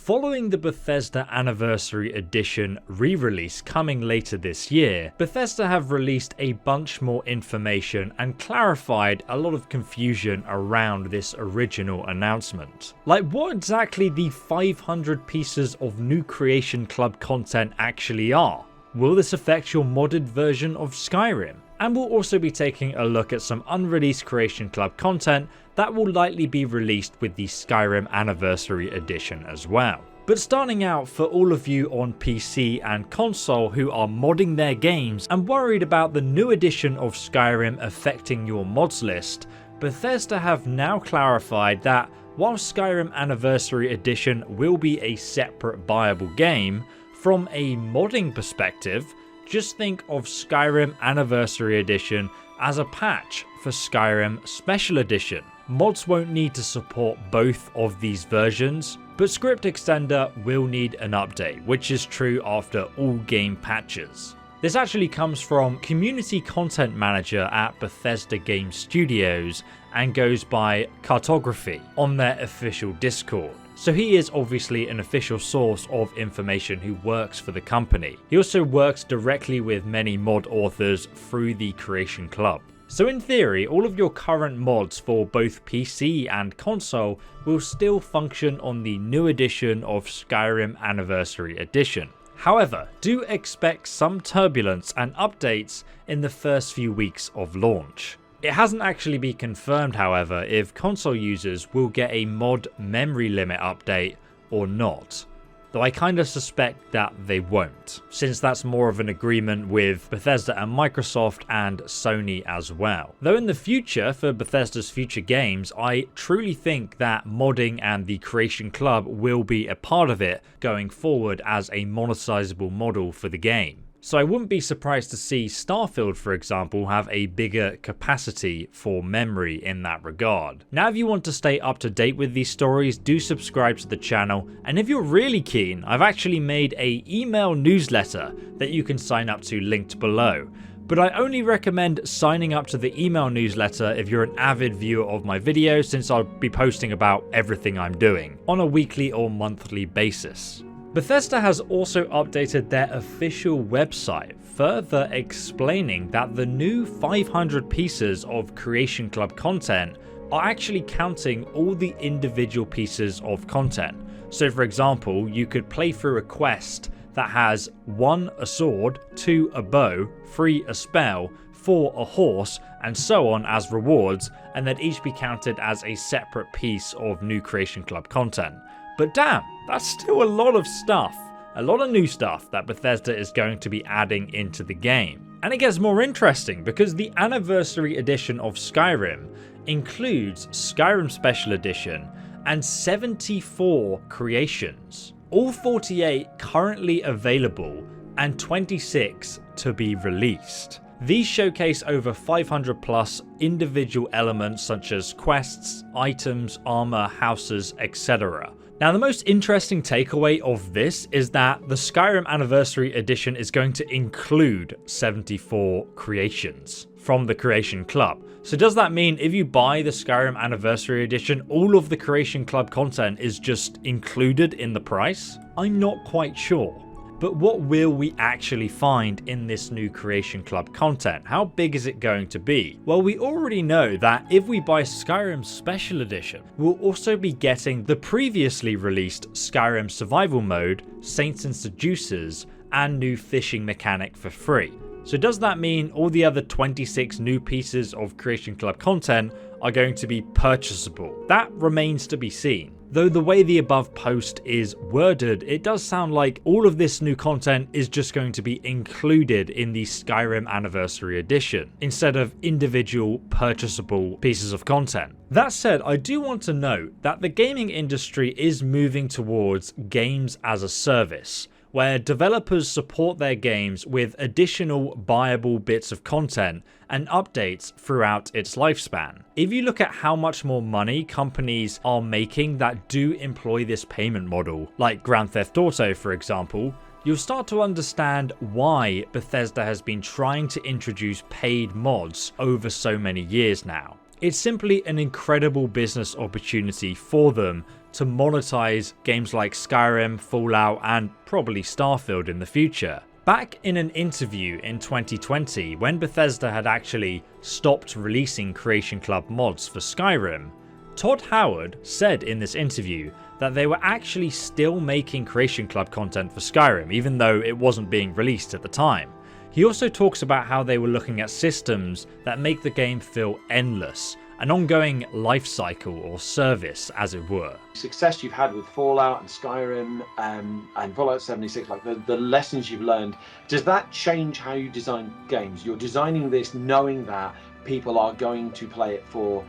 Following the Bethesda Anniversary Edition re-release coming later this year, Bethesda have released a bunch more information and clarified a lot of confusion around this original announcement. Like what exactly the 500 pieces of new Creation Club content actually are. Will this affect your modded version of Skyrim? And we'll also be taking a look at some unreleased Creation Club content that will likely be released with the Skyrim Anniversary Edition as well. But starting out, for all of you on PC and console who are modding their games and worried about the new edition of Skyrim affecting your mods list, Bethesda have now clarified that while Skyrim Anniversary Edition will be a separate buyable game, from a modding perspective, just think of Skyrim Anniversary Edition as a patch for Skyrim Special Edition. Mods won't need to support both of these versions, but Script Extender will need an update, which is true after all game patches. This actually comes from Community Content Manager at Bethesda Game Studios and goes by Cartography on their official Discord. So he is obviously an official source of information who works for the company. He also works directly with many mod authors through the Creation Club. So in theory, all of your current mods for both PC and console will still function on the new edition of Skyrim Anniversary Edition. However, do expect some turbulence and updates in the first few weeks of launch. It hasn't actually been confirmed, however, if console users will get a mod memory limit update or not, though I kind of suspect that they won't, since that's more of an agreement with Bethesda and Microsoft and Sony as well. Though in the future, for Bethesda's future games, I truly think that modding and the Creation Club will be a part of it going forward as a monetizable model for the game. So I wouldn't be surprised to see Starfield, for example, have a bigger capacity for memory in that regard. Now, if you want to stay up to date with these stories, do subscribe to the channel. And if you're really keen, I've actually made an email newsletter that you can sign up to, linked below. But I only recommend signing up to the email newsletter if you're an avid viewer of my videos, since I'll be posting about everything I'm doing on a weekly or monthly basis. Bethesda has also updated their official website, further explaining that the new 500 pieces of Creation Club content are actually counting all the individual pieces of content. So for example, you could play through a quest that has 1 a sword, 2 a bow, 3 a spell, 4 a horse, and so on as rewards, and they'd each be counted as a separate piece of new Creation Club content. But damn, that's still a lot of stuff. A lot of new stuff that Bethesda is going to be adding into the game. And it gets more interesting because the Anniversary Edition of Skyrim includes Skyrim Special Edition and 74 creations. All 48 currently available and 26 to be released. These showcase over 500 plus individual elements such as quests, items, armor, houses, etc. Now, the most interesting takeaway of this is that the Skyrim Anniversary Edition is going to include 74 creations from the Creation Club. So does that mean if you buy the Skyrim Anniversary Edition, all of the Creation Club content is just included in the price? I'm not quite sure. But what will we actually find in this new Creation Club content? How big is it going to be? Well, we already know that if we buy Skyrim Special Edition, we'll also be getting the previously released Skyrim Survival Mode, Saints and Seducers, and new fishing mechanic for free. So does that mean all the other 26 new pieces of Creation Club content are going to be purchasable? That remains to be seen. Though the way the above post is worded, it does sound like all of this new content is just going to be included in the Skyrim Anniversary Edition, instead of individual purchasable pieces of content. That said, I do want to note that the gaming industry is moving towards games as a service, where developers support their games with additional buyable bits of content and updates throughout its lifespan. If you look at how much more money companies are making that do employ this payment model, like Grand Theft Auto for example, you'll start to understand why Bethesda has been trying to introduce paid mods over so many years now. It's simply an incredible business opportunity for them to monetize games like Skyrim, Fallout, and probably Starfield in the future. Back in an interview in 2020, when Bethesda had actually stopped releasing Creation Club mods for Skyrim, Todd Howard said in this interview that they were actually still making Creation Club content for Skyrim, even though it wasn't being released at the time. He also talks about how they were looking at systems that make the game feel endless, an ongoing life cycle or service, as it were. Success you've had with Fallout and Skyrim and Fallout 76, like the lessons you've learned, does that change how you design games? You're designing this knowing that people are going to play it for,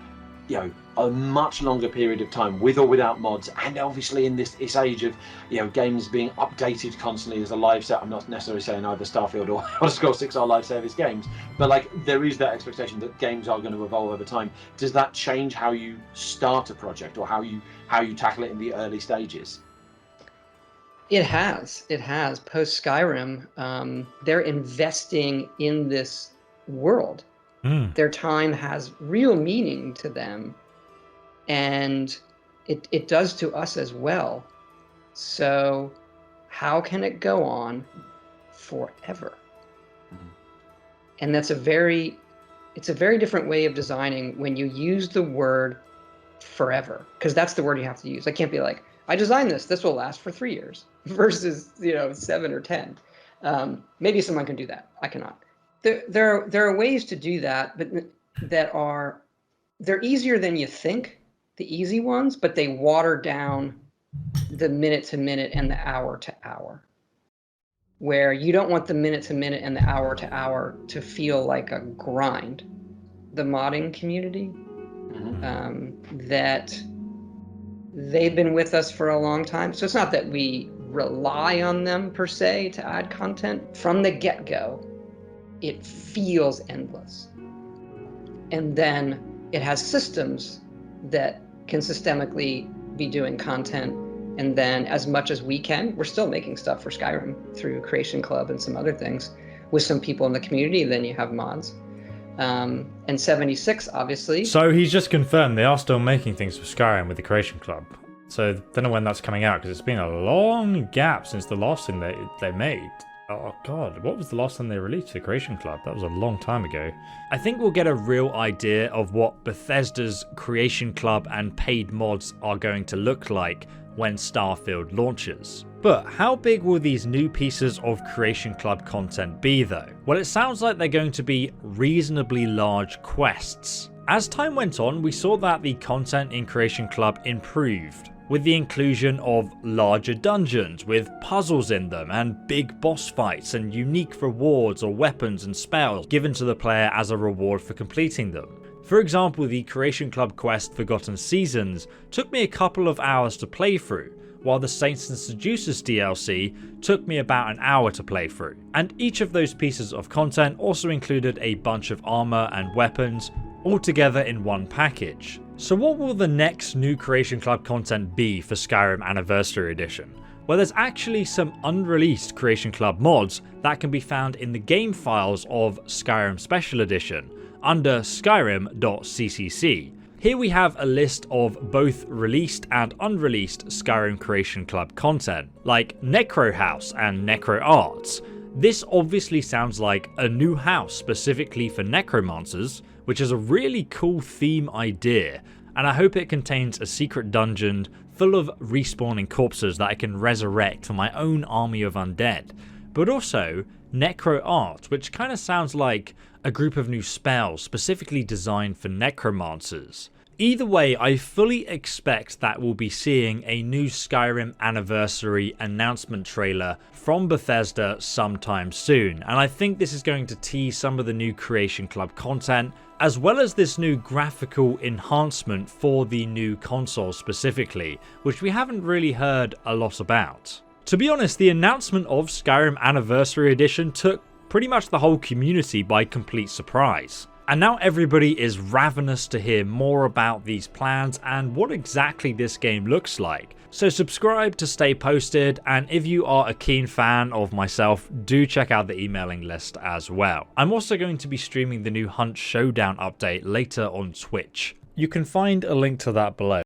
you know, a much longer period of time, with or without mods, and obviously in this age of, you know, games being updated constantly as a live set. I'm not necessarily saying either Starfield or Elder Scrolls 6 are live service games, but like there is that expectation that games are going to evolve over time. Does that change how you start a project or how you tackle it in the early stages? It has. Post Skyrim, they're investing in this world. Their time has real meaning to them, and it does to us as well. So how can it go on forever? And that's a very different way of designing when you use the word forever, because that's the word you have to use. I can't be like, I designed this will last for 3 years versus 7 or 10. Maybe someone can do that. I cannot. There are ways to do that, but they're easier than you think, the easy ones, but they water down the minute to minute and the hour to hour, where you don't want the minute to minute and the hour to hour to feel like a grind. The modding community, that they've been with us for a long time. So it's not that we rely on them per se to add content. From the get-go, it feels endless. And then it has systems that can systemically be doing content. And then as much as we can, we're still making stuff for Skyrim through Creation Club and some other things with some people in the community. Then you have mods. And 76, obviously. So he's just confirmed they are still making things for Skyrim with the Creation Club. So don't know when that's coming out, because it's been a long gap since the last thing they made. Oh god, what was the last time they released the Creation Club? That was a long time ago. I think we'll get a real idea of what Bethesda's Creation Club and paid mods are going to look like when Starfield launches. But how big will these new pieces of Creation Club content be though? Well, it sounds like they're going to be reasonably large quests. As time went on, we saw that the content in Creation Club improved, with the inclusion of larger dungeons with puzzles in them and big boss fights and unique rewards or weapons and spells given to the player as a reward for completing them. For example, the Creation Club quest Forgotten Seasons took me a couple of hours to play through, while the Saints and Seducers DLC took me about an hour to play through. And each of those pieces of content also included a bunch of armor and weapons, all together in one package. So what will the next new Creation Club content be for Skyrim Anniversary Edition? Well, there's actually some unreleased Creation Club mods that can be found in the game files of Skyrim Special Edition under skyrim.ccc. Here we have a list of both released and unreleased Skyrim Creation Club content, like Necro House and Necro Arts. This obviously sounds like a new house specifically for necromancers, which is a really cool theme idea, and I hope it contains a secret dungeon full of respawning corpses that I can resurrect for my own army of undead. But also Necro Art, which kind of sounds like a group of new spells specifically designed for necromancers. Either way, I fully expect that we'll be seeing a new Skyrim Anniversary announcement trailer from Bethesda sometime soon, and I think this is going to tease some of the new Creation Club content, as well as this new graphical enhancement for the new console specifically, which we haven't really heard a lot about. To be honest, the announcement of Skyrim Anniversary Edition took pretty much the whole community by complete surprise. And now everybody is ravenous to hear more about these plans and what exactly this game looks like. So subscribe to stay posted, and if you are a keen fan of myself, do check out the emailing list as well. I'm also going to be streaming the new Hunt Showdown update later on Twitch. You can find a link to that below.